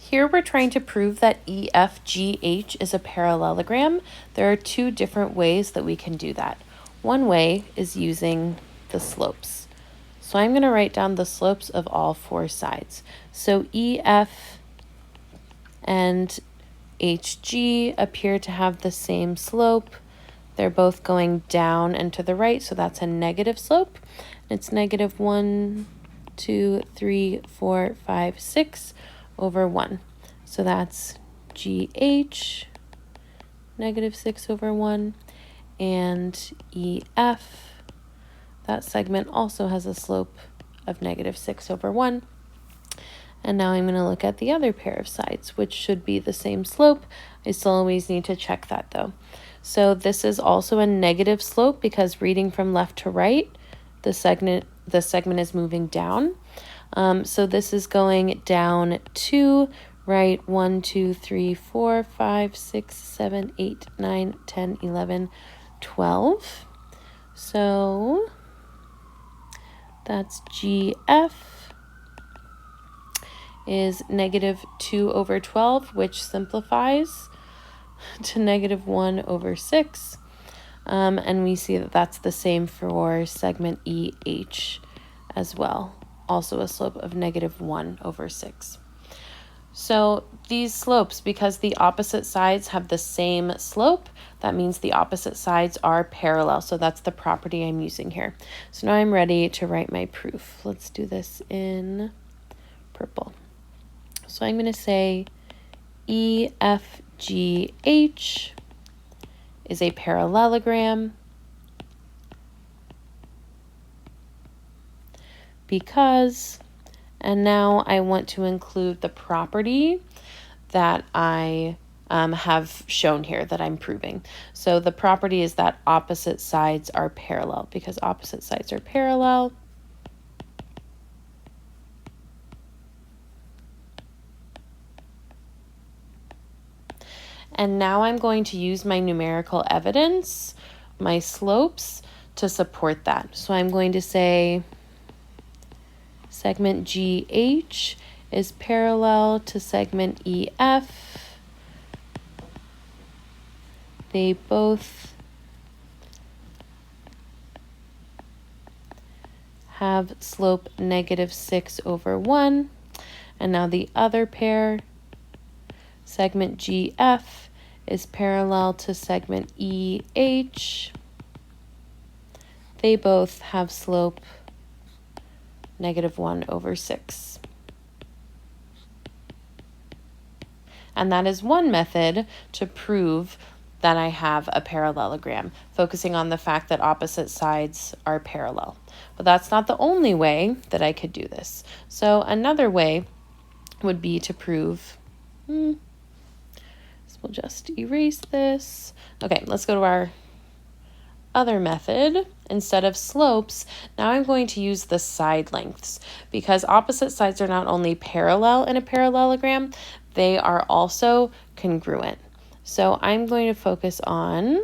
Here we're trying to prove that EFGH is a parallelogram. There are two different ways that we can do that. One way is using the slopes. So I'm going to write down the slopes of all four sides. So EF and HG appear to have the same slope. They're both going down and to the right, so that's a negative slope. It's negative 1, 2, 3, 4, 5, 6 over 1. So that's GH, negative 6 over 1, and EF, that segment also has a slope of negative 6 over 1. And now I'm going to look at the other pair of sides, which should be the same slope. I still always need to check that though. So this is also a negative slope because reading from left to right, the segment is moving down. So this is going down 2, right, 1, 2, 3, 4, 5, 6, 7, 8, 9, 10, 11, 12. So that's GF is negative 2 over 12, which simplifies to negative 1 over 6. And we see that that's the same for segment EH as well, also a slope of negative 1 over 6. So these slopes, because the opposite sides have the same slope, that means the opposite sides are parallel. So that's the property I'm using here. So now I'm ready to write my proof. Let's do this in purple. So I'm going to say EFGH is a parallelogram because, and now I want to include the property that I have shown here that I'm proving. So the property is that opposite sides are parallel. Because opposite sides are parallel, and now I'm going to use my numerical evidence, my slopes, to support that. So I'm going to say segment GH is parallel to segment EF. They both have slope negative 6 over 1. And now the other pair, segment GF, is parallel to segment EH. They both have slope negative 1 over 6. And that is one method to prove that I have a parallelogram, focusing on the fact that opposite sides are parallel. But that's not the only way that I could do this. So another way would be to prove, we'll just erase this. Okay, let's go to our other method. Instead of slopes, now I'm going to use the side lengths because opposite sides are not only parallel in a parallelogram, they are also congruent. So I'm going to focus on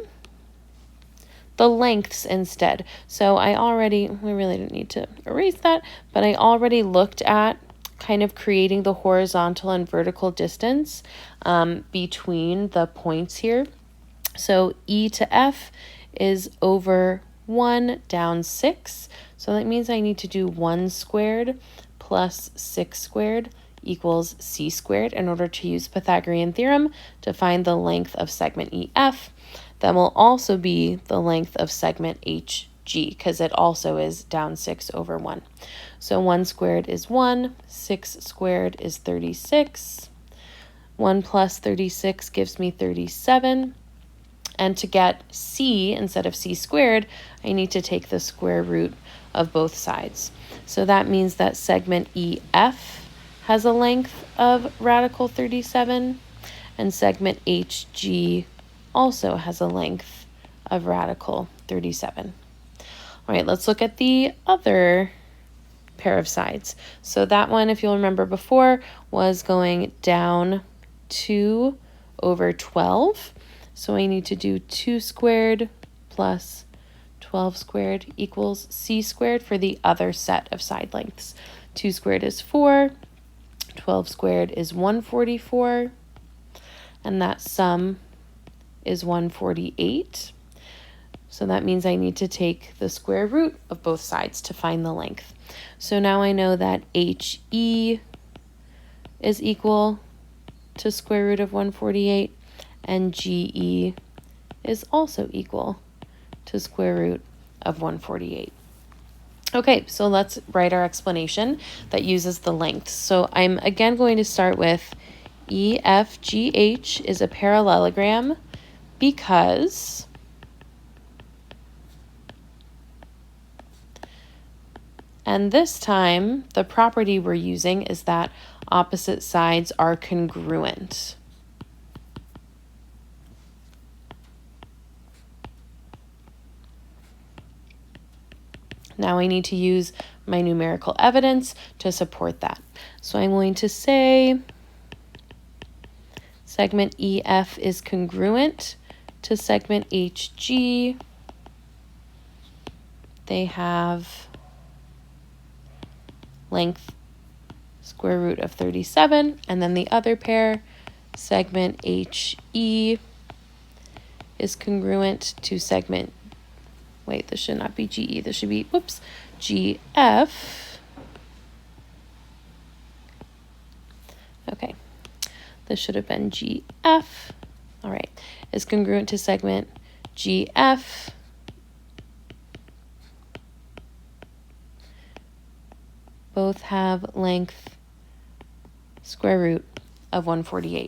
the lengths instead. So we really don't need to erase that, but I already looked at kind of creating the horizontal and vertical distance between the points here. So E to F is over 1 down 6. So that means I need to do 1 squared plus 6 squared equals C squared in order to use Pythagorean theorem to find the length of segment EF. That will also be the length of segment HG because it also is down 6 over 1. So 1 squared is 1, 6 squared is 36. 1 plus 36 gives me 37. And to get C instead of C squared, I need to take the square root of both sides. So that means that segment EF has a length of radical 37, and segment HG also has a length of radical 37. All right, let's look at the other pair of sides. So that one, if you'll remember before, was going down 2 over 12. So I need to do 2 squared plus 12 squared equals C squared for the other set of side lengths. 2 squared is 4, 12 squared is 144, and that sum is 148. So that means I need to take the square root of both sides to find the length. So now I know that HE is equal to square root of 148, and GE is also equal to square root of 148. Okay, so let's write our explanation that uses the length. So I'm again going to start with EFGH is a parallelogram because and this time the property we're using is that opposite sides are congruent. Now I need to use my numerical evidence to support that. So I'm going to say segment EF is congruent to segment HG. They have length square root of 37, and then the other pair, segment HE, is congruent to segment, wait, this should not be GE, this should be, whoops, GF. Okay, this should have been GF. All right, is congruent to segment GF. Both have length square root of 148.